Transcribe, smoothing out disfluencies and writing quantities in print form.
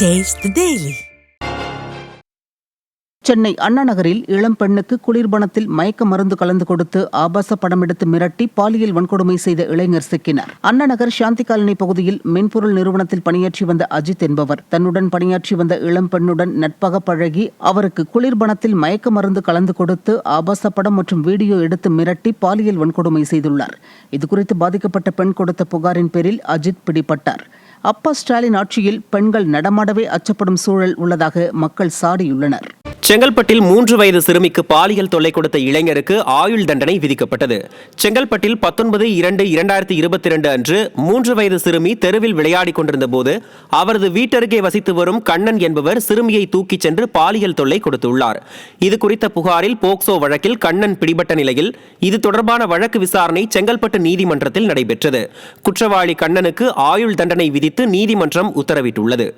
Taste the Daily. Chennai அண்ணா நகரில் இளம் பெண்ணுக்கு குளிர்பானத்தில் மயக்க மருந்து கலந்து கொடுத்து ஆபாச படம் எடுத்து மிரட்டி பாலியல் வன்கொடுமை செய்த இளைஞர் சிக்கினார். அண்ணா நகர் சாந்தி காலனி பகுதியில் மென்பொருள் நிறுவனத்தில் பணியாற்றி வந்த அஜித் என்பவர் தன்னுடன் பணியாற்றி வந்த இளம் பெண்ணுடன் நட்பாக பழகி அவருக்கு குளிர்பானத்தில் மயக்க மருந்து கலந்து கொடுத்து ஆபாச படம் மற்றும் வீடியோ எடுத்து மிரட்டி பாலியல் வன்கொடுமை செய்துள்ளார். இதுகுறித்து பாதிக்கப்பட்ட பெண் கொடுத்த புகாரின் பேரில் அஜித் பிடிபட்டார். அப்பா ஸ்டாலின் ஆட்சியில் பெண்கள் நடமாடவே அச்சப்படும் சூழல் உள்ளதாக மக்கள் சாடியுள்ளனர். செங்கல்பட்டில் 3 வயது சிறுமிக்கு பாலியல் தொல்லை கொடுத்த இளைஞருக்கு ஆயுள் தண்டனை விதிக்கப்பட்டது. செங்கல்பட்டில் 19/2/2022 அன்று 3 வயது சிறுமி தெருவில் விளையாடிக் கொண்டிருந்த போது அவரது வீட்டருகே வசித்து வரும் கண்ணன் என்பவர் சிறுமியை தூக்கிச் சென்று பாலியல் தொல்லை கொடுத்துள்ளார். இது குறித்த புகாரில் போக்சோ வழக்கில் கண்ணன் பிடிபட்ட நிலையில் இது தொடர்பான வழக்கு விசாரணை செங்கல்பட்டு நீதிமன்றத்தில் நடைபெற்றது. குற்றவாளி கண்ணனுக்கு ஆயுள் தண்டனை விதித்து நீதிமன்றம் உத்தரவிட்டுள்ளது.